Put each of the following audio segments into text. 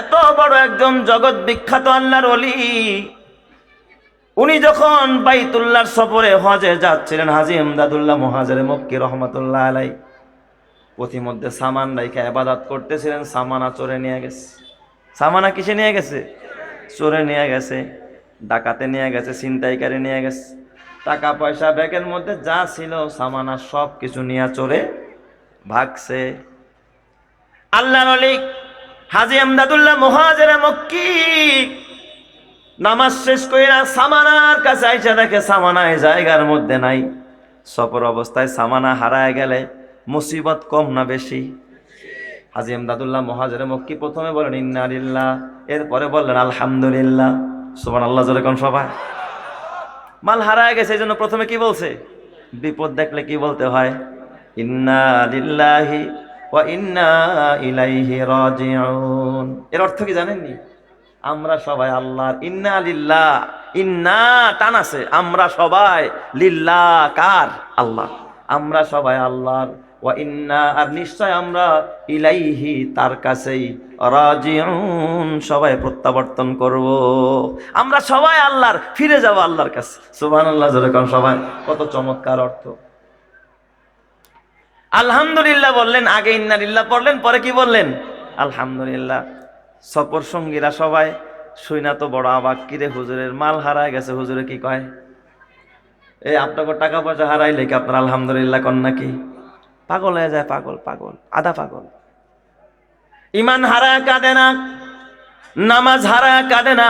এত বড় একজন জগৎ বিখ্যাত আল্লাহর ওলি, উনি যখন বাইতুল্লাহর সফরে হজে যাচ্ছিলেন, হাজী ইমদাদুল্লাহ মুহাজির মক্কি রহমাতুল্লাহ আলাই পথিমধ্যে সামান রাইখা ইবাদত করতেছিলেন, সামানা চোরে নিয়ে গেছে। সামানা কিসে নিয়ে গেছে? চোরে নিয়ে গেছে, ডাকাতে নিয়ে গেছে, ছিনতাইকারী নিয়ে গেছে। টাকা পয়সা ব্যাগের মধ্যে যা ছিল সামানা সব কিছু নিয়ে চোরে ভাগছে। আল্লাহর ওলি হাজী ইমদাদুল্লাহ মুহাজির মক্কি নামাজ শেষ কইরা সামানার কাছে আইসা দেখে সামানা এই জায়গার মধ্যে নাই। সফর অবস্থায় সামানা হারায় গেলে মুসিবত কম না বেশি? হাজী ইমদাদুল্লাহ মুহাজির মক্কি প্রথমে বলেন ইন্না লিল্লাহ, এরপরে বললেন আলহামদুলিল্লাহ। সুবহানাল্লাহ জোরে কোন সবাই। মাল হারায় গেছে, এই জন্য প্রথমে কি বলছে? বিপদ দেখলে কি বলতে হয়? ইন্না লিল্লাহি ওয়া ইন্না ইলাইহি রাজিউন। এর অর্থ কি জানেননি? আমরা সবাই আল্লাহর। ইন্না লিল্লাহ, ইন্না টান আছে, আমরা সবাই, লিল্লাহ কার? আল্লাহ। আমরা সবাই আল্লাহর, ওয়া ইন্না আর নিশ্চয় আমরা, ইলাইহি তার কাছেই, রাজিউন সবাই প্রত্যাবর্তন করব। আমরা সবাই আল্লাহর, ফিরে যাব আল্লাহর কাছে। সুবহানাল্লাহ জোরে কোন সবাই। কত চমৎকার অর্থ। আলহামদুলিল্লাহ বললেন, আগে ইন্না লিল্লাহ পড়লেন, পরে কি বললেন? আলহামদুলিল্লাহ। সফর সঙ্গীরা সবাই শুইনা তো বড় অবাক, কিরে হুজুরের মাল হারায় গেছে। হুজুরে কি কয়? এই আপনাকে টাকা পয়সা হারাইলে কি আপনার আলহামদুলিল্লাহ কন নাকি? পাগল হয়ে যায়, পাগল, পাগল, আধা পাগল। ইমান হারায় কাঁদে না, নামাজ হারায় কাঁদে না,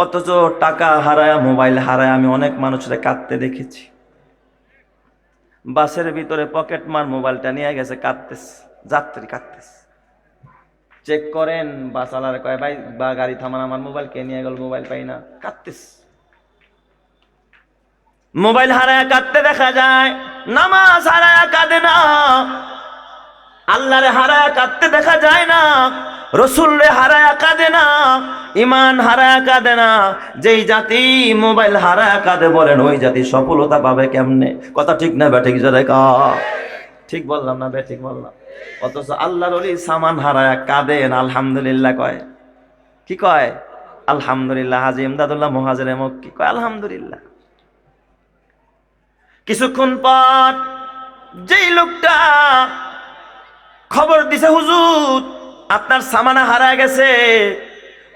অথচ টাকা হারায়, মোবাইল হারায় আমি অনেক মানুষকে কাঁদতে দেখেছি। বাসের ভিতরে পকেট মার মোবাইলটা নিয়ে গেছে, কাঁদতেছে, যাত্রী কাঁদতেছে। চেক করেন, বাসালার কয় ভাই বা গাড়ি থামান, আমার মোবাইল কে নিয়ে গেল, মোবাইল পাই না, কাঁদতেছে। মোবাইল হারায় কাঁদতে দেখা যায়, নামাজ হারায় কাঁদে না, আল্লাহরে হারায় কাঁদতে দেখা যায় না, রসুলরে হারায় কাঁদে না, ইমান হারায় কাঁদে না। যেই জাতি মোবাইল হারায় কাঁদে, বলেন ওই জাতি সফলতা পাবে কেমনে? কথা ঠিক না ব্যাঠিক জোরে কা? ঠিক বললাম না ব্যাঠিক বললাম? অথচ আল্লাহর ওলি সামান হারায় কাঁদেন, আলহামদুলিল্লাহ কয়। কি কয়? আলহামদুলিল্লাহ। হাজী ইমদাদুল্লাহ মুহাজির মক্কি কয় আলহামদুলিল্লাহ। কিছুক্ষণ পর যেই লোকটা খবর দিছে হুজুর আপনার সামানা হারায় গেছে,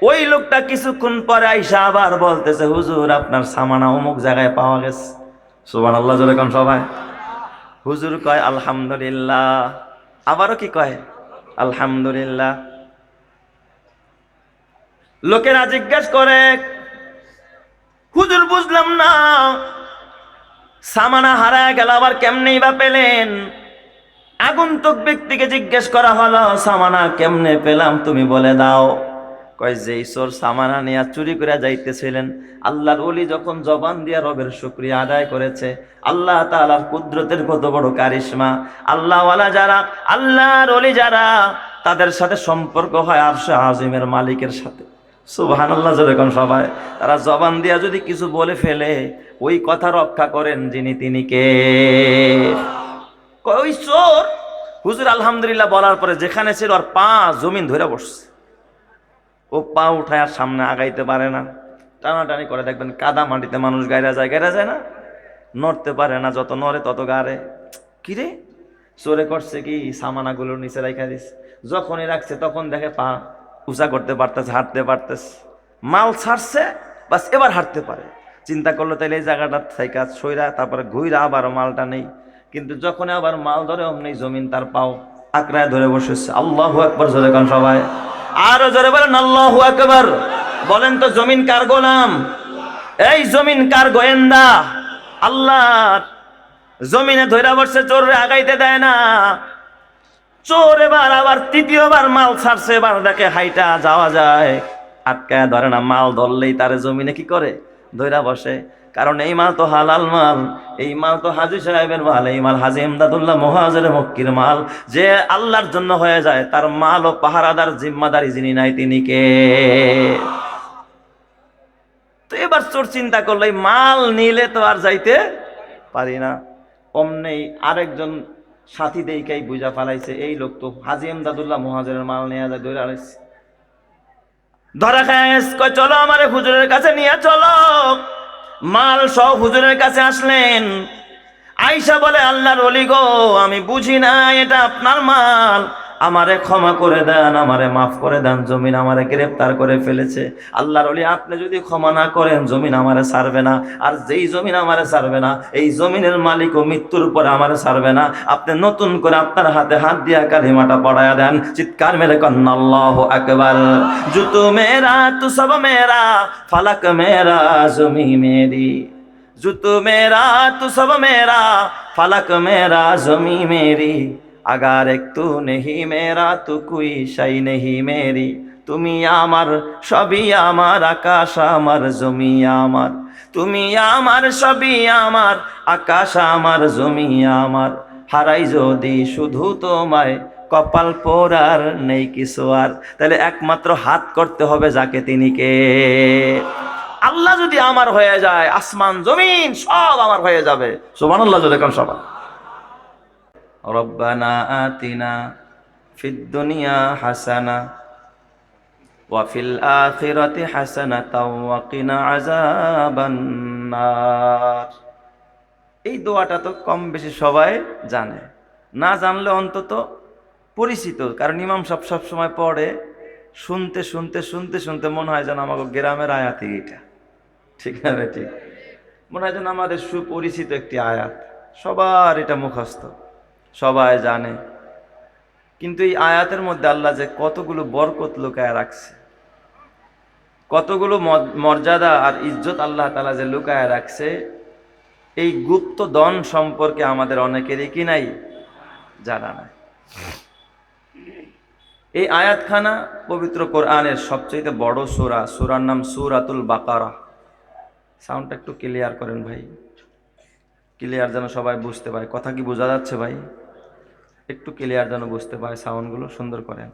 ওই লোকটা কিছুক্ষণ পরে আইসা আবার বলতেছে হুজুর আপনার সামানা অমুক জায়গায় পাওয়া গেছে। সুবহানাল্লাহ জোরে কোন সবাই। হুজুর কয় আলহামদুলিল্লাহ, আবারও কি কয়? আলহামদুলিল্লাহ। লোকেরা জিজ্ঞাসা করে হুজুর বুঝলাম না, সামানা হারায় গেল আবার কেমনেই বা পেলেন? আগন্তুক ব্যক্তিকে জিজ্ঞেস করা হলো সামানা কেমনে পেলাম তুমি বলে দাও। কয় যেই চোর সামানা নিয়ে চুরি করে যাইতেছিলেন, আল্লাহর ওলি যখন জবান দিয়া রবের শুকরিয়া আদায় করেছে, আল্লাহ তাআলার কুদরতের কত বড় কারিশমা। আল্লাহওয়ালা যারা, আল্লাহর ওলি যারা, তাদের সাথে সম্পর্ক হয় আরশে আজিমের মালিকের সাথে। সুবহানাল্লাহ জোরে কোন সবাই। তারা জবান দিয়া যদি কিছু বলে ফেলে, ওই কথা রক্ষা করেন যিনি, তিনি কে? ওই চোর হুজুর আলহামদুলিল্লাহ বলার পরে যেখানে ছিল আর পা জমিন ধরে বসছে, ও পা উঠায় আর সামনে আগাইতে পারে না, টানাটানি করে। দেখবেন কাদা মাটিতে মানুষ গাইরা যায় না, নড়তে পারে না, যত নড়ে তত গাড়ে। কিরে চোরে করছে কি? সামানাগুলোর নিচে রাখা দিস। যখনই রাখছে তখন দেখে পা উঁচা করতে পারতেছে, হাঁটতে পারতেছে, মাল ছাড়ছে, বাস এবার হাঁটতে পারে। চিন্তা করলো তাইলে এই জায়গাটা থাইকা সইরা তারপরে ঘুইরা আবার মালটা নেই। কিন্তু যখন আবার মাল ধরে অমনি জমিন তার পাও আকড়ায় ধরে বসেছে। আল্লাহু আকবার জোরে কান সবাই। আরো জোরে বলেন আল্লাহু আকবার। বলেন তো জমিন কার গোলাম? এই জমিন কার গোয়েন্দা? আল্লাহর। জমিনে ধরে বসছে, চোরে আগাইতে দেয় না। চোর এবার আবার তৃতীয়বার মাল ছাড়ছে, এবার দেখে হাইটা যাওয়া যায়, আটকায় ধরে না। মাল ধরলেই তারে জমিনে কি করে? ধইরা বসে। কারণ এই মাল তো হালাল মাল, এই মাল তো হাজী সাহেবের মাল, এই মাল হাজী ইমদাদুল্লাহ মুহাজির মক্কির মাল। যে আল্লাহর জন্য হয়ে যায়, তার মাল ও পাহারাদার জিম্মাদারি যিনি নাই, তিনি কে? তো এবার চোর চিন্তা করলো এই মাল নিলে তো আর যাইতে পারি না। অমনেই আরেকজন সাথী দেইকাই বুঝা ফেলাইছে, এই লোক তো হাজী ইমদাদুল্লাহ মুহাজিরের মাল নিয়ে যায়, ধরে আলাইছে। ধরা খায়, কয় চলো আমারে হুজুরের কাছে নিয়ে চলো। মাল সহ হুজুরের কাছে আসলেন। আয়েশা বলে, আল্লাহর ওলি গো, আমি বুঝি না এটা আপনার মাল, আমারে ক্ষমা করে দেন, আমারে মাফ করে দেন, জমিন আমারে গ্রেফতার করে ফেলেছে। আল্লাহর ওলি, আপনি যদি ক্ষমা না করেন জমিন আমারে ছাড়বে না, আর যেই জমিন আমারে ছাড়বে না এই জমিনের মালিকও মৃত্যুর পরে আমারে ছাড়বে না। আপনি নতুন করে আপনার হাতে হাত দিয়া কালিমাটা পড়ায়া দেন। চিৎকার মেরে কন্না আল্লাহু আকবার। জুতু মেরা তু সব মেরা, ফালাক মেরা জমি মেরি। जुतू मेरा तू सब मेरा, फलक मेरा जमी मेरी। अगर एक तू नहीं मेरा तो कोई शाई नहीं मेरी। তুমি আমার সবই আমার, আকাশ আমার জমি আমার। তুমি আমার সবই আমার, আকাশ আমার জমি আমার। হারাই যদি শুধু তোমায়, কপাল পোড়ার নেই কিছু আর। তাহলে একমাত্র হাত করতে হবে যাকে, তিনি কে? আল্লাহ যদি আমার হয়ে যায়, আসমান জমিন সব আমার হয়ে যাবে। সুবহানাল্লাহ, জোরে কোন সবাই। রব্বানা আতিনা ফিদ দুনিয়া হাসানা ওয়া ফিল আখিরাতি হাসানাতাও ওয়া কিনা আযাবান নার। এই দোয়াটা তো কম বেশি সবাই জানে, না জানলে অন্তত পরিচিত, কারণ ইমাম সব সময় পড়ে। শুনতে শুনতে শুনতে শুনতে মনে হয় যেন আমাকে গ্রামের আয়াতই এটা, ঠিক না বেটি? মনে হয় যেন আমাদের সুপরিচিত একটি আয়াত, সবার এটা মুখস্থ, সবাই জানে। কিন্তু এই আয়াতের মধ্যে আল্লাহ যে কতগুলো বরকত লুকায় রাখছে, কতগুলো মর্যাদা আর ইজ্জত আল্লাহ তাআলা যে লুকায় রাখছে, এই গুপ্ত ধন সম্পর্কে আমাদের অনেকেরই কি নাই, জানা নাই। এই আয়াতখানা পবিত্র কোরআনের সবচেয়ে বড় সূরা, সূরার নাম সূরাতুল বাকারা। সাউন্ডটা একটু ক্লিয়ার করেন ভাই, ক্লিয়ার যেন সবাই বুঝতে পারে। কথা কি বোঝা যাচ্ছে ভাই? একটু ক্লিয়ার যেন বুঝতে পারে, সাউন্ডগুলো সুন্দর করেন।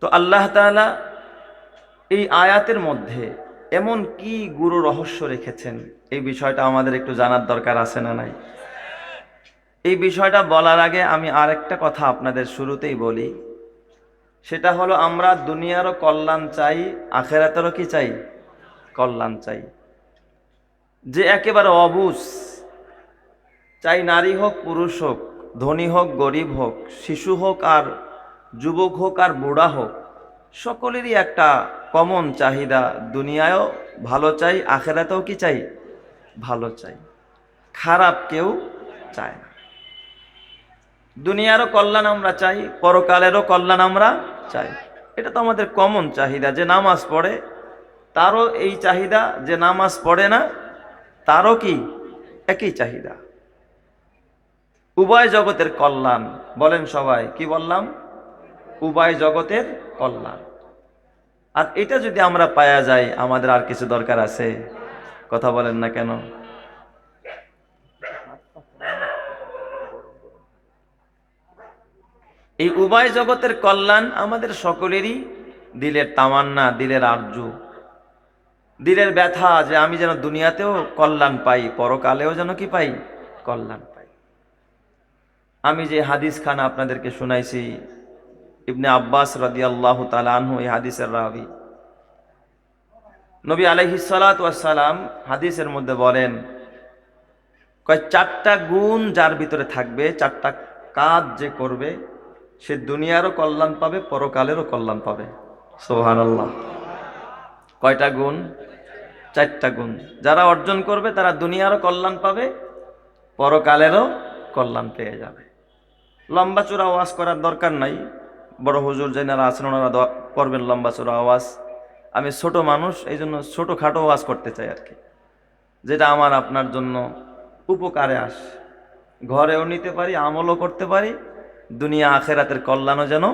তো আল্লাহ তাআলা এই আয়াতের মধ্যে এমন কি গুরু রহস্য রেখেছেন, এই বিষয়টা আমাদের একটু জানার দরকার আছে না নাই? এই বিষয়টা বলার আগে আমি আরেকটা কথা আপনাদের শুরুতেই বলি, সেটা হলো আমরা দুনিয়ারও কল্যাণ চাই, আখিরাতেরও কি চাই? কল্যাণ চাই। যে একেবারে অবুঝ, চাই নারী হোক পুরুষ হোক, ধনী হোক গরিব হোক, শিশু হোক আর যুবক হোক আর বুড়া হোক, সকলেরই একটা কমন চাহিদা, দুনিয়ায়ও ভালো চাই, আখিরাতেও কি চাই? ভালো চাই। খারাপ কেউ চায় না। দুনিয়ারও কল্যাণ আমরা চাই, পরকালেরও কল্যাণ আমরা চাই। এটা তো আমাদের কমন চাহিদা। যে নামাজ পড়ে তারও এই চাহিদা, যে নামাজ পড়ে না তারও কি একই চাহিদা। উভয় জগতের কল্যাণ, বলেন সবাই, কি বললাম? উভয় জগতের কল্যাণ। আর এটা যদি আমরা পাওয়া যায়, আমাদের আর কিছু দরকার আছে? কথা বলেন না কেন? এই উভয় জগতের কল্যাণ আমাদের সকলেরই দিলের তামান্না, দিলের আরজু, দিলের ব্যথা, যে আমি যেন দুনিয়াতেও কল্যাণ পাই, পরকালেও যেন কি পাই? কল্যাণ পাই। আমি যে হাদিস খানা আপনাদেরকে শুনাইছি, ইবনে আব্বাস রাদিয়াল্লাহু তাআলা আনহু এই হাদিসের রাবি, নবী আলাইহিস সালাতু ওয়াস সালাম হাদিসের মধ্যে বলেন, কয় চারটা গুণ যার ভিতরে থাকবে, চারটা কাজ যে করবে, সে দুনিয়ারও কল্যাণ পাবে, পরকালেরও কল্যাণ পাবে। সুবহানাল্লাহ। কয়টা গুণ? চারটা গুণ যারা অর্জন করবে তারা দুনিয়ারও কল্যাণ পাবে, পরকালেরও কল্যাণ পেয়ে যাবে। লম্বা চূড়া ওয়াজ করার দরকার নাই, বড় হুজুর যারা আছেন ওনারা করবেন লম্বা চূড়া ওয়াজ। আমি ছোট মানুষ, এই জন্য ছোটোখাটো ওয়াজ করতে চাই আর কি, যেটা আমার আপনার জন্য উপকারে আসে, ঘরেও নিতে পারি, আমলও করতে পারি, দুনিয়া আখেরাতের কল্যাণও যেন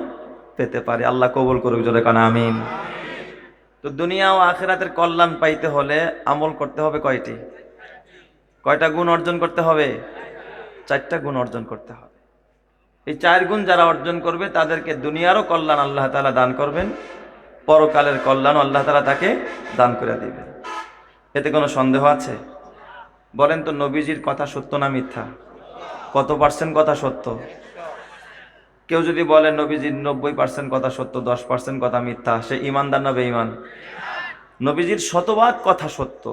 পেতে পারি। আল্লাহ কবুল করুক, জোরে কানা আমিন। তো দুনিয়া ও আখেরাতের কল্যাণ পাইতে হলে আমল করতে হবে কয়টি? কয়টা গুণ অর্জন করতে হবে? চারটা গুণ অর্জন করতে হবে। এই চার গুণ যারা অর্জন করবে তাদেরকে দুনিয়ারও কল্যাণ আল্লাহ তাআলা দান করবেন, পরকালের কল্যাণ আল্লাহ তাআলা তাকে দান করে দিবেন। এতে কোনো সন্দেহ আছে? বলেন তো, নবীজির কথা সত্য না মিথ্যা? কত পার্সেন্ট কথা সত্য? কেউ যদি বলে নবীজির 90% কথা সত্য, 10% কথা মিথ্যা, সে ইমানদার না বেঈমান? নবীজির শতভাগ কথা সত্য।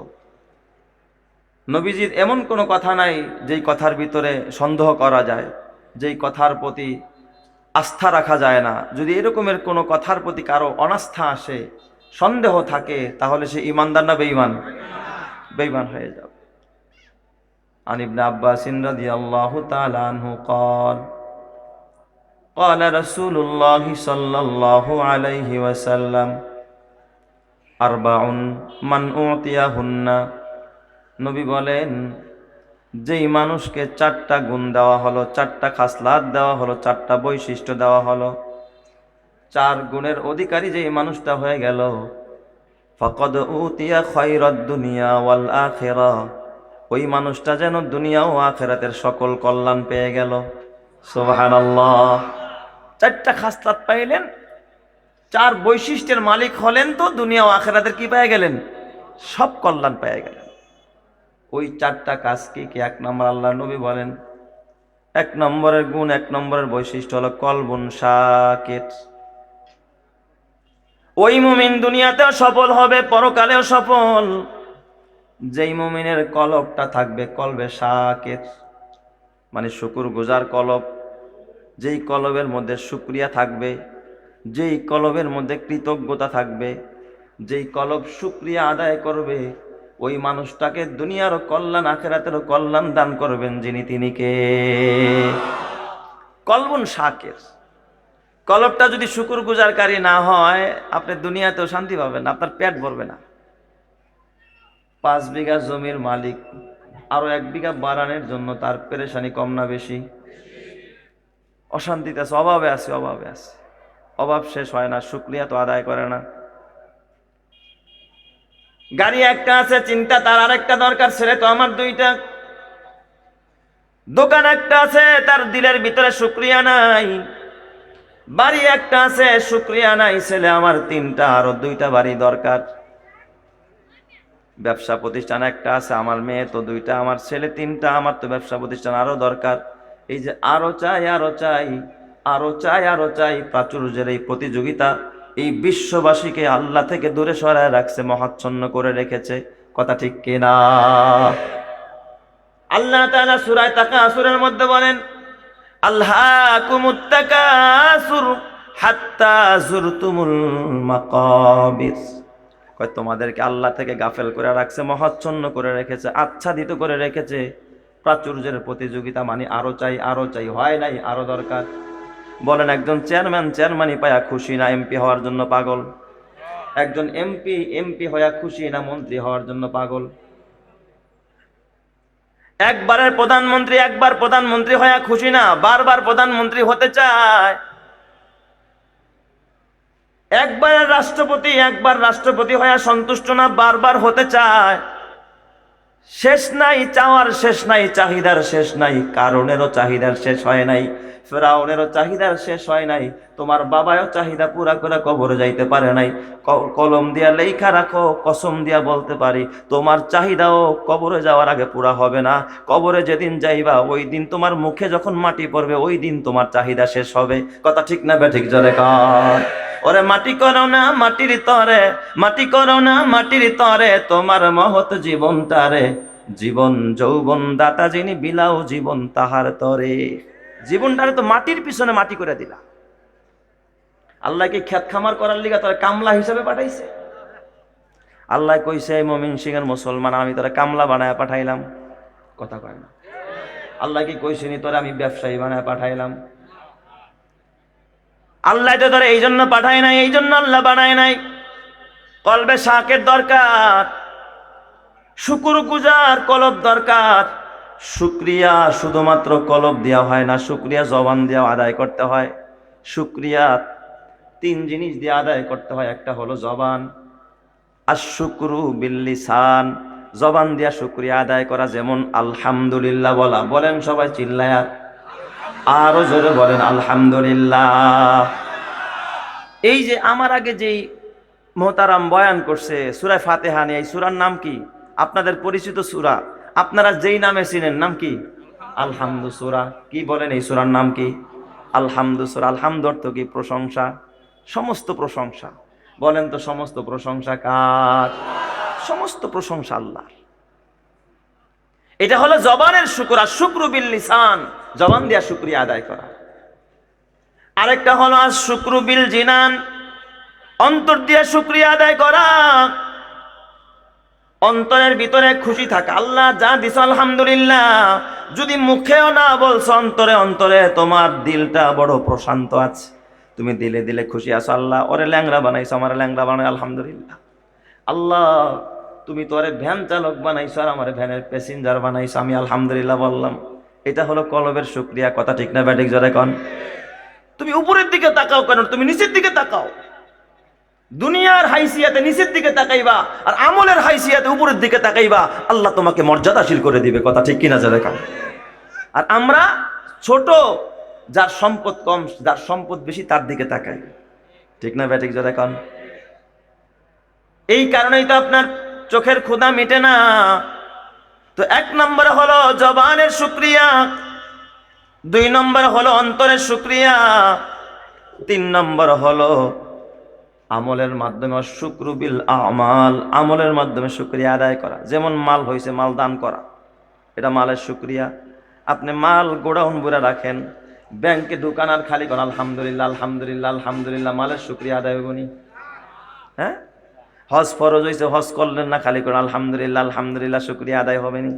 নবীজির এমন কোনো কথা নাই যেই কথার ভিতরে সন্দেহ করা যায়, যেই কথার প্রতি আস্থা রাখা যায় না। যদি এরকমের কোনো কথার প্রতি কারো অনাস্থা আসে, সন্দেহ থাকে, তাহলে সে ইমানদার না বেঈমান? বেঈমান হয়ে যাবে। আন ইবনে আব্বাস রাদিয়াল্লাহু তাআলা আনহু قال قال رسول الله صلى الله عليه وسلم أربع من أعطيهن, নবী বলেন, যেই মানুষকে 4টা গুণ দেওয়া হলো, 4টা খাসলাত দেওয়া হলো, 4টা বৈশিষ্ট্য দেওয়া হলো, 4 গুণের অধিকারী যেই মানুষটা হয়ে গেল, ফাকাদ উতিয়া খায়রাদ দুনিয়া ওয়াল আখিরা, ওই মানুষটা যেন দুনিয়া ও আখিরাতের সকল কল্যাণ পেয়ে গেল। সুবহানাল্লাহ। 4টা খাসলাত পাইলেন, 4 বৈশিষ্ট্যের মালিক হলেন, তো দুনিয়া ও আখিরাতের কি পেয়ে গেলেন? সব কল্যাণ পেয়ে গেলেন। ওই 4টা কাজ কি কি? 1 নম্বর, আল্লাহ নবী বলেন 1 নম্বরের গুণ, 1 নম্বরের বৈশিষ্ট্য হলো কলবুন শাকির। ওই মুমিন দুনিয়াতেও সফল হবে, পরকালেও সফল, যেই মুমিনের কলবটা থাকবে কলবে শাকির, মানে শুকরগুজার কলব। যেই কলবের মধ্যে শুকরিয়া থাকবে, যেই কলবের মধ্যে কৃতজ্ঞতা থাকবে, যেই কলব শুকরিয়া আদায় করবে, ওই মানুষটাকে দুনিয়ারও কল্যাণ আখিরাতেরও কল্যাণ দান করবেন যিনি, তিনি কে? কলবুন শাকির। কলবটা যদি শুকরগুজারকারী না হয়, আপনি দুনিয়াতেও শান্তি পাবেন না, আপনার পেট ভরবে না। 5 বিঘা জমির মালিক, আরো 1 বিঘা বাড়ানোর জন্য তার পেরেশানি কম না বেশি? অশান্তিতে আছে, অভাবে আছে, অভাবে আছে, অভাব শেষ হয় না, শুকরিয়া তো আদায় করে না। গাড়ি একটা আছে, চিন্তা তার আরেকটা দরকার, ছেলে তো আমার 2টা। দোকান একটা আছে, তার দিলের ভিতরে শুকরিয়া নাই। বাড়ি একটা আছে, শুকরিয়া নাই, ছেলে আমার 3টা, আরো 2টা বাড়ি দরকার। ব্যবসা প্রতিষ্ঠান একটা আছে, আমার মেয়ে তো 2টা, আমার ছেলে 3টা, আমার তো ব্যবসা প্রতিষ্ঠান আরো দরকার। এই যে আরো চাই, আরো চাই, আরো চাই, আরো চাই, প্রাচুর্যের এই প্রতিযোগিতা এই বিশ্ববাসীকে আল্লাহ থেকে দূরে সরায় রাখছে, মহাচ্ছন্ন করে রেখেছে। কথা ঠিক কিনা? আল্লাহ তাআলা সূরা তাকাসুরের মধ্যে বলেন, আল্লাকুমুত তাকাসুর হাত্তা যুরতুমুল মাকাবির। কয় তোমাদেরকে আল্লাহ থেকে গাফেল করে রাখছে, মহাচ্ছন্ন করে রেখেছে, আচ্ছাদিত করে রেখেছে। প্রাচুর্যের প্রতিযোগিতা মানে আরো চাই, আরো চাই, হয় নাই, আরো দরকার। বলেন, একজন চেয়ারম্যানই পায়া খুশি না এমপি হওয়ার জন্য পাগল? একজন এমপি হওয়া খুশি না মন্ত্রী হওয়ার জন্য পাগল? একবার প্রধানমন্ত্রী হওয়া খুশি না, বারবার প্রধানমন্ত্রী হতে চায়। একবার রাষ্ট্রপতি হওয়া সন্তুষ্ট না, বারবার হতে চায়। শেষ নাই চাওয়ার, শেষ নাই চাহিদার, শেষ নাই কারণেরও চাহিদার শেষ হয় নাই। ফেরাউনেরও চাহিদার শেষ হয় নাই। তোমার বাবাও চাহিদা পুরা করে কবরে যাইতে পারে নাই। কলম দিয়া লেখা রাখো, কসম দিয়া বলতে পারি, তোমার চাহিদাও কবরে যাওয়ার আগে পুরা হবে না। কবরে যেদিন যাইবা, ওই দিন তোমার মুখে যখন মাটি পড়বে, ওই দিন তোমার চাহিদা শেষ হবে। কথা ঠিক না বেঠিক? জোরে কার। ওরে মাটি করো না মাটির তরে, মাটি করো না মাটির তরে, তোমার মহৎ জীবনটারে, জীবন যৌবন দাতা যিনি, বিলাও জীবন তাহার তরে। জীবনটারে তো মাটির পিছনে মাটি করে দিলা। আল্লাহ কি খেত খামার করার লিগা তোরা কামলা হিসাবে পাঠাইছে? আল্লাহ কইছে, মুমিন সিংহের মুসলমান, আমি তোরা কামলা বানায় পাঠাইলাম। কথা কয় না? আল্লাহ কি কইছেনি তোরা আমি ব্যবসায়ী বানায় পাঠাইলাম? আল্লাহ তো তোরা এই জন্য পাঠায় নাই, এই জন্য আল্লাহ বানায় নাই। কলবে শাকের দরকার, শুকরগুজার কলব দরকার। শুকরিয়া শুধুমাত্র কলব দেওয়া হয় না, শুকরিয়া জবান দিয়ে আদায় করতে হয়। শুকরিয়া 3 জিনিস দিয়ে আদায় করতে হয়। একটা হলো জবান, আর শুকরু বিল লিসান, জবান দিয়া শুকরিয়া আদায় করা, যেমন আলহামদুলিল্লাহ বলা। বলেন সবাই চিল্লায়া, আরো জোরে বলেন আলহামদুলিল্লাহ। এই যে আমার আগে যেই মোহতারাম বয়ান করছে সূরা ফাতিহা নিয়ে, এই সূরার নাম কি? আপনাদের পরিচিত সূরা, আপনারা যেই নামে চিনেন, নাম কি? আলহামদু সূরা। কি বলেন, এই সূরার নাম কি? আলহামদু সূরা আলহামদু অর্থ কি? প্রশংসা, সমস্ত প্রশংসা। বলেন তো সমস্ত প্রশংসা কার? সমস্ত প্রশংসা আল্লাহর। এটা হলো জবানের শুকর, আর শুকরু বিল লিসান, জবান দিয়া শুকরিয়া আদায় করা। আরেকটা হলো আর শুকরু বিল জিনান, অন্তর দিয়া শুকরিয়া আদায় করা। অন্তরের ভিতরে খুশি থাকা, আল্লাহ যা দিছ আলহামদুলিল্লাহ। যদি মুখেও না বলছো, অন্তরে অন্তরে তোমার দিলটা বড় প্রশান্ত আছে, তুমি দিলে দিলে খুশি আছো। আল্লাহ ওরে ল্যাংরা বানাইছো, আমার ল্যাংরা বানাই আলহামদুলিল্লাহ। আল্লাহ তুমি তো ওরে ভ্যান চালক বানাইছো, আর আমার ভ্যানের প্যাসেঞ্জার বানাইছো, আমি আলহামদুলিল্লাহ বললাম। এটা হলো কলবের শুকরিয়া। কথা ঠিক না ব্যাটিক জোরে কোন? তুমি উপরের দিকে তাকাও কেন? তুমি নিচের দিকে তাকাও। দুনিয়ার হাইসিয়াতে নিচের দিকে তাকাইবা, আর আমলের হাইসিয়াতে উপরের দিকে তাকাইবা, আল্লাহ তোমাকে মর্যাদাশীল করে দিবে। কথা ঠিক কিনা জোরে কোন? আর আমরা ছোট, যার সম্পদ কম, যার সম্পদ বেশি, তার দিকে তাকাই। ঠিক না ব্যাটিক জোরে কোন? এই কারণেই তো আপনার চোখের ক্ষুধা মিটে না। তো 1 নম্বরে হলো জবানের শুকরিয়া, 2 নম্বরে হলো অন্তরের শুকরিয়া, 3 নম্বর হলো আমলের মাধ্যমে শুকরু বিল আমাল, আমলের মাধ্যমে শুকরিয়া আদায় করা। যেমন মাল হয়েছে, মাল দান করা, এটা মালের শুকরিয়া। আপনি মাল গোডাউন ভরে রাখেন, ব্যাংকে ঢুকান আর খালি করেন আলহামদুলিল্লাহ আলহামদুলিল্লাহ আলহামদুলিল্লাহ, মালের শুকরিয়া আদায় হবে নি? হ্যাঁ, হজ ফরজ হয়েছে, হজ করলেন না, খালি করেন আলহামদুলিল্লাহ আলহামদুলিল্লাহ, শুকরিয়া আদায় হবে নি?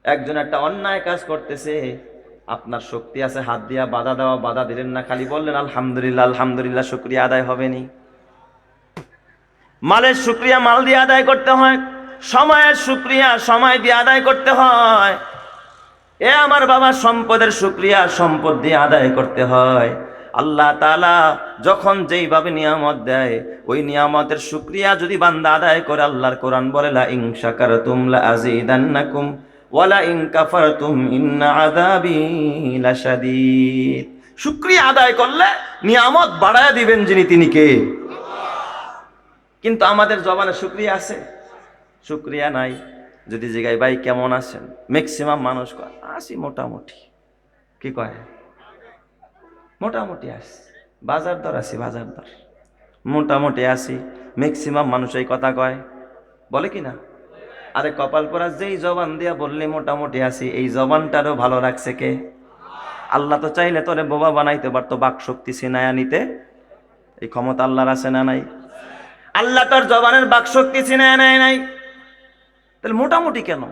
একজন একটা অন্যায় কাজ করতেছে, আপনার শক্তি আছে হাত দিয়া বাধা দেওয়া, বাধা দিলেন না, খালি বললেন আলহামদুলিল্লাহ আলহামদুলিল্লাহ, শুকরিয়া আদায় হবে নি? মালের শুকরিয়া মাল দিয়ে আদায় করতে হয়, সময়ের শুকরিয়া সময় দিয়ে আদায় করতে হয়। এ আমার বাবা, সম্পদের শুকরিয়া সম্পদ দিয়ে আদায় করতে হয়। আল্লাহ তাআলা যখন যেইভাবে নিয়ামত দেয়, ওই নিয়ামতের শুকরিয়া যদি বান্দা আদায় করে, আল্লাহর কোরআন বলে লা ইন শাকারতুম লা আযীদান্নাকুম ওয়া লা ইন কাফারতুম ইন্না আযাবি লাশাদীদ। শুকরিয়া আদায় করলে নিয়ামত বাড়ায়া দিবেন যিনি, তিনি কে? কিন্তু আমাদের জবানে শুকরিয়া আছে? শুকরিয়া নাই। যদি জিগাই ভাই কেমন আছেন, ম্যাক্সিমাম মানুষ কয় আছি মোটামুটি। কি কয়? মোটামুটি আছি, বাজার দর আছি, বাজার দর মোটামুটি আছি। ম্যাক্সিমাম মানুষ এই কথা কয়, বলে কি না? আরে কপাল পরা, যেই জবান দিয়া বললি মোটামুটি আছি, এই জবানটারও ভালো রাখছে কে? আল্লাহ তো চাইলে তোরে বোবা বানাইতে পারতো, বাক শক্তি ছিনায়া নিতে। এই ক্ষমতা আল্লাহর আছে না নাই? আল্লাহ তোর জবানের বাক শক্তি ছিনায়া নেয় নাই, তাহলে মোটামুটি কেন?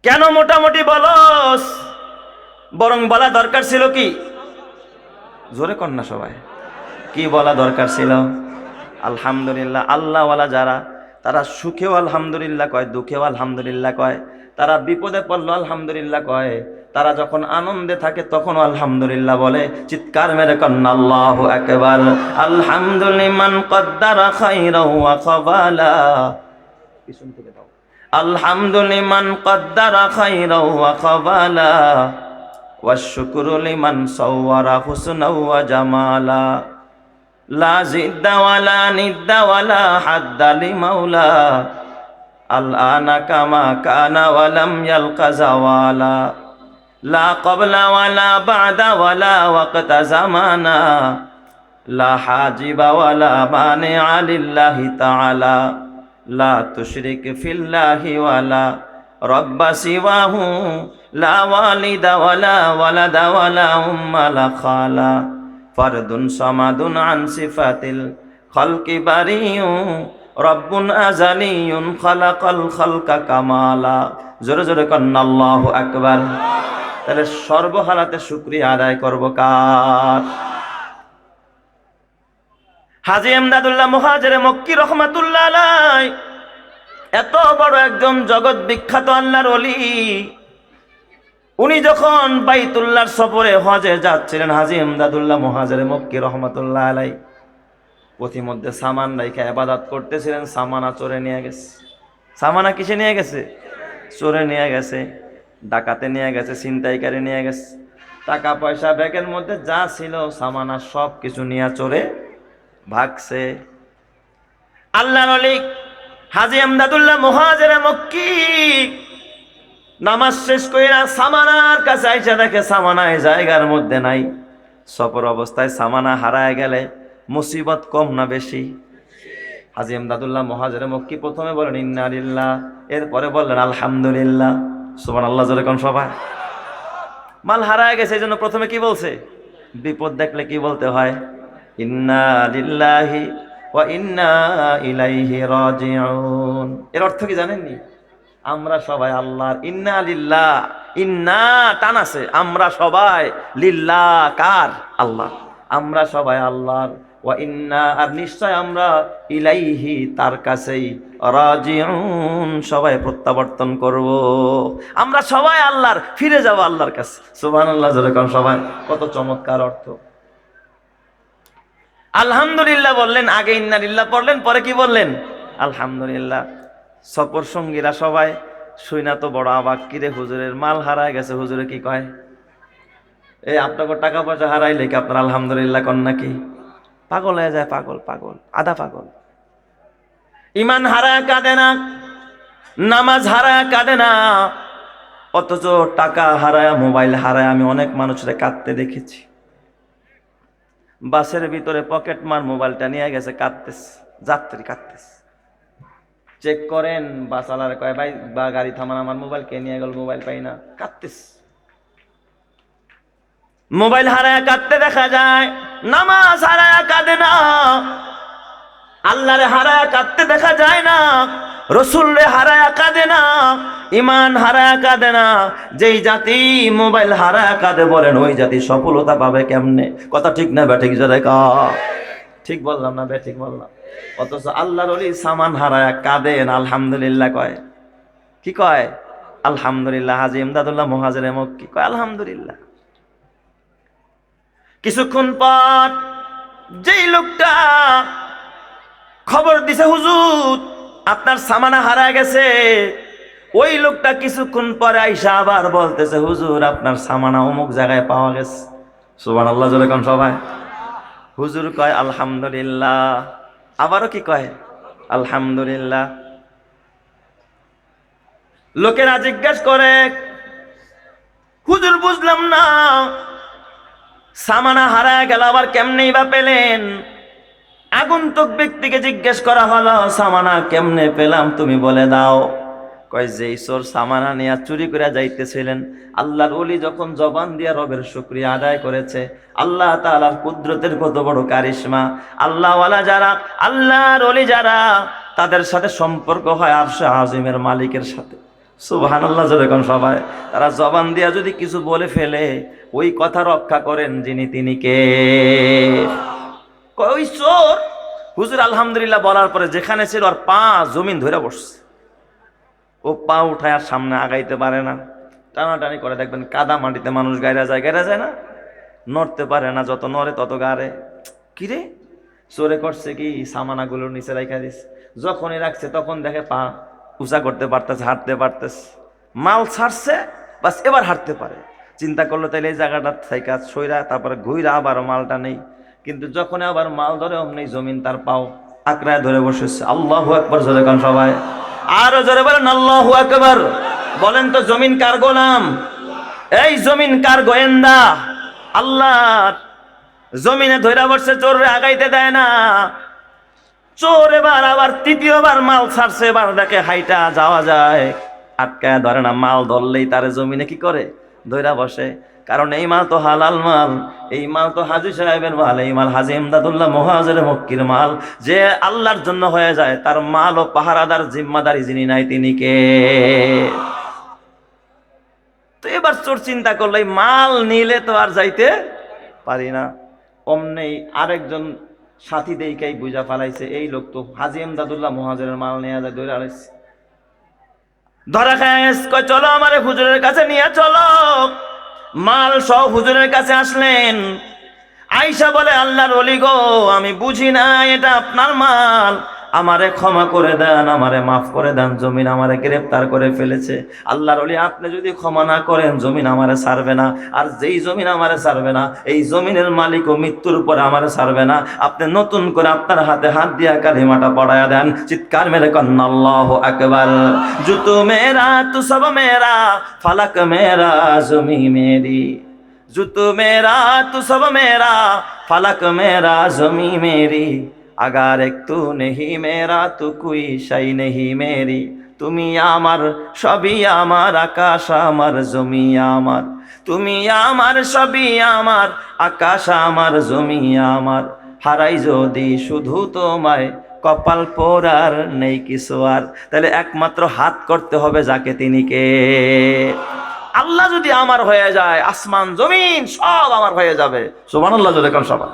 কেন মোটামুটি বলস? বরং বলা দরকার ছিল কি? জোরে কর না সবাই, কি বলা দরকার ছিল? আলহামদুলিল্লাহ। আল্লাহওয়ালা যারা, তারা সুখেও আলহামদুলিল্লাহ কয়, দুঃখেও আলহামদুলিল্লাহ কয়, তারা বিপদে পড়লো আলহামদুলিল্লাহ কয়, তারা যখন আনন্দে থাকে তখনও আলহামদুলিল্লাহ বলে। চিৎকার মেরে কন্না আল্লাহু আকবার। আলহামদুলিমান কদ্দারা খাইরাও ওয়া খাবালা। পিছন থেকে দাও। আলহামদুলিমান কদ্দারা খাইরাও ওয়া খাবালা ওয়াশ-শুকরু লিমান সাওয়ারা হুসনাও ওয়া জামালা। লা জিদ্দা ওয়ালা নিদ্দা ওয়ালা হাদ্দা লিমাওলা। আল-আনা কামা কানা ওয়া লাম ইয়ালকা জাওয়ালা। লা ক্বাবলা ওয়ালা বা'দা ওয়ালা ওয়াক্তা জামানা। লা হাজিবা ওয়ালা মানিআ লিল্লাহি তাআলা। লা তুশরিক ফিল্লাহি ওয়ালা রাব্বা সিওয়াহু। লা ওয়ালিদা ওয়ালা ওয়ালাদা ওয়ালা উম্মা লা খালা। ফারদুন সামাদুন আন সিফাতিল খালকি বারিয়ু। রব্বুন আযালিয়ুন খালাকাল খালকা কামালা। জোরে জোরে কন্না আল্লাহু আকবার। তাহলে সর্বহালাতে শুকরিয়া আদায় করব কার? হাজী ইমদাদুল্লাহ মুহাজিরে মক্কি রহমাতুল্লাহ আলাইহি, এত বড় একজন জগৎ বিখ্যাত আল্লাহর ওলি, উনি যখন বাইতুল্লাহর সফরে হজে যাচ্ছিলেন, হাজী ইমদাদুল্লাহ মুহাজিরে মক্কি রহমাতুল্লাহ আলাইহি পথিমধ্যে সামান রাইখা ইবাদত করতেছিলেন। সামানা চোরে নিয়ে গেছে। সামানা কিসে নিয়ে গেছে? চোরে নিয়ে গেছে, ডাকাতে নিয়ে গেছে, ছিনতাইকারী নিয়ে গেছে। টাকা পয়সা ব্যাগের মধ্যে যা ছিল, সামানা সব কিছু নিয়ে চোরে ভাগছে। আল্লাহর ওলি হাজী ইমদাদুল্লাহ মুহাজিরে মক্কি নামাজ শেষ কইরা সামানার কাছে আইসা দেখে সামানায় জায়গার মধ্যে নাই। সফর অবস্থায় সামানা হারায় গেলে মুসিবত কম না বেশি? হাজী ইমদাদুল্লাহ মুহাজিরে মক্কি প্রথমে বলেন ইন্না লিল্লাহ, এরপরে বললেন আলহামদুলিল্লাহ। সুবহানাল্লাহ জোরে কোন সবাই। মাল হারায় গেছে এই জন্য প্রথমে কি বলছে? বিপদ দেখলে কি বলতে হয়? ইন্না লিল্লাহি ওয়া ইন্না ইলাইহি রাজিউন। এর অর্থ কি জানেননি? আমরা সবাই আল্লাহর। ইন্না লিল্লাহ, ইন্না টান আছে, আমরা সবাই, লিল্লাহ কার? আল্লাহ। আমরা সবাই আল্লাহর, ওয়া ইন্না আর নিশ্চয় আমরা, ইলাইহি তার কাছেই, রাজিউন সবাই প্রত্যাবর্তন করব। আমরা সবাই আল্লাহর, ফিরে যাব আল্লাহর কাছে। সুবহানাল্লাহ জোরে কোন সবাই। কত চমৎকার অর্থ। আলহামদুলিল্লাহ বললেন, আগে ইন্না লিল্লাহ পড়লেন, পরে কি বললেন? আলহামদুলিল্লাহ। সফর সঙ্গীরা সবাই শুইনা তো বড় অবাক, কিরে হুজুরের মাল হারায় গেছে। হুজুরে কি কয়? এই আপনাকে টাকা পয়সা হারাইলে কি আপনার আলহামদুলিল্লাহ কন নাকি? পাগল হয়ে যায়, পাগল, পাগল, আধা পাগল। ইমান হারায় কাঁদে না, নামাজ হারায় কাঁদে না, অথচ টাকা হারায়, মোবাইল হারায় আমি অনেক মানুষের কাঁদতে দেখেছি। বাসের ভিতরে পকেট মার মোবাইলটা নিয়ে গেছে, কাঁদতেছে, যাত্রী কাঁদতেছে। চেক করেন, বাসালার কয় ভাই বা গাড়ি থামান, আমার মোবাইল কে নিয়ে গেল, মোবাইল পাই না, কাঁদতেছে। মোবাইল হারায় কাঁদতে দেখা যায়, নামাজ হারায় কাঁদে না, আল্লাহরে হারায় কাঁদতে দেখা যায় না, রসুলরে হারায় কাঁদে না, ইমান হারায় কাঁদে না। যেই জাতি মোবাইল হারায় কাঁদে বলেন ওই জাতি সফলতা পাবে কেমনে? কথা ঠিক না ব্যাঠিক জোরে কা? ঠিক বললাম না ব্যাঠিক বললাম? অথচ আল্লাহর ওলি সামান হারায় কাঁদেন, আলহামদুলিল্লাহ কয়। কি কয়? আলহামদুলিল্লাহ। হাজী ইমদাদুল্লাহ মুহাজিরে মক্কি কয় আলহামদুলিল্লাহ। কিছুক্ষণ পর যেই লোকটা খবর দিছে হুজুর আপনার সামানা হারায় গেছে, ওই লোকটা কিছুক্ষণ পরে আইসা আবার বলতেছে হুজুর আপনার সামানা অমুক জায়গায় পাওয়া গেছে। সুবহানাল্লাহ জোরে কোন সবাই। হুজুর কয় আলহামদুলিল্লাহ, আবারও কি কয়? আলহামদুলিল্লাহ। লোকেরা জিজ্ঞেস করে হুজুর বুঝলাম না, সামানা হারায় গেল আবার কেমনেই বা পেলেন? আগন্তুক ব্যক্তিকে জিজ্ঞেস করা হলো সামানা কেমনে পেলাম তুমি বলে দাও। কয় যেই চোর সামানা নিয়ে চুরি করে যাইতেছিলেন, আল্লাহর ওলি যখন জবান দিয়ে রবের শুকরিয়া আদায় করেছে, আল্লাহ তাআলার কুদরতের কত বড় কারিশমা। আল্লাহওয়ালা যারা, আল্লাহর ওলি যারা, তাদের সাথে সম্পর্ক হয় আরশে আজিমের মালিকের সাথে। সুবহানাল্লাহ জোরে কোন সবাই। তারা জবান দিয়া যদি কিছু বলে ফেলে, ওই কথা রক্ষা করেন যিনি, তিনি কে? ওই চোর হুজুর আলহামদুলিল্লাহ বলার পরে যেখানে ছিল আর পা জমিন ধরে বসছে, ও পা উঠায় আর সামনে আগাইতে পারে না, টানাটানি করে। দেখবেন কাদা মাটিতে মানুষ গাইরা যায় না, নড়তে পারে না, যত নড়ে তত গাড়ে। কিরে চোরে করছে কি? সামানাগুলোর নিচে রাখা দিছে, যখনই রাখছে তখন দেখে পা উঁচা করতে পারতেছে, হাঁটতে পারতেছে, মাল ছাড়ছে, বাস এবার হাঁটতে পারে। চিন্তা করলো তাইলে এই জায়গাটা থাইকা সইরা তারপরে ঘুইরা আবারও মালটা নেই। কিন্তু যখন আবার মাল ধরে অমনি জমিন তার পাও আঁকড়ায় ধরে বসেছে। আল্লাহু আকবার জোরে কান সবাই, আরো জোরে বলেন আল্লাহু আকবার। বলেন তো জমিন কার গোলাম? এই জমিন কার গোয়েন্দা? আল্লাহ। জমিনে ধরে বসছে, চোরে আগাইতে দেয় না। চোর এবার আবার তৃতীয়বার মাল ছাড়ছে, এবার দেখে হাইটা যাওয়া যায়, আটকায় ধরে না। মাল ধরলেই তার জমিনে কি করে? ধইরা বসে। কারণ এই মাল তো হালাল মাল, এই মাল তো হাজী সাহেবের মাল, এই মাল হাজী ইমদাদুল্লাহ মুহাজিরে মক্কির মাল। যে আল্লাহর জন্য হয়ে যায়, তার মাল ও পাহারাদার জিম্মাদারি যিনি নাই তিনি কে? তো এবার চোর চিন্তা করলো এই মাল নিলে তো আর যাইতে পারি না। অমনেই আরেকজন সাথী দেইকাই বুঝা ফালাইছে এই লোক তো হাজী ইমদাদুল্লাহ মুহাজিরের মাল নিয়ে যায়, ধরে আলাইছে। ধরা খায়, কয় চলো আমারে হুজুরের কাছে নিয়ে চলো। মাল সব হুজুরের কাছে আসলেন। আয়েশা বলে আল্লাহর ওলি গো, আমি বুঝি না এটা আপনার মাল, আমারে ক্ষমা করে দেন, আমারে মাফ করে দেন, জমিন আমারে গ্রেফতার করে ফেলেছে। আল্লাহর ওলি আপনি যদি ক্ষমা না করেন জমিন আমারে ছাড়বে না, আর যেই জমিন আমারে ছাড়বে না এই জমিনের মালিক ও মৃত্যুর পরে আমারে ছাড়বে না। আপনি নতুন করে আপনার হাতে হাত দিয়া কালিমাটা পড়ায়া দেন, চিৎকার মেরে কন্না আল্লাহু আকবার। জুতু মেরা তু সব মেরা, ফালাক মেরা জমি মেরি। জুতু মেরা তু সব মেরা, ফালাক মেরা জমি মেরি। अगर एक तू नहीं मेरा तो कोई शाई नहीं मेरी। তুমি আমার সবই আমার, আকাশ আমার জমি আমার। তুমি আমার সবই আমার, আকাশ আমার জমি আমার। হারাই যদি শুধু তোমায়, কপাল পোড়ার নেই কিছু আর। তাহলে একমাত্র হাত করতে হবে যাকে, তিনি কে? আল্লাহ যদি আমার হয়ে যায় আসমান জমিন সব আমার হয়ে যাবে। সুবহানাল্লাহ, জোরে কোন সবাই।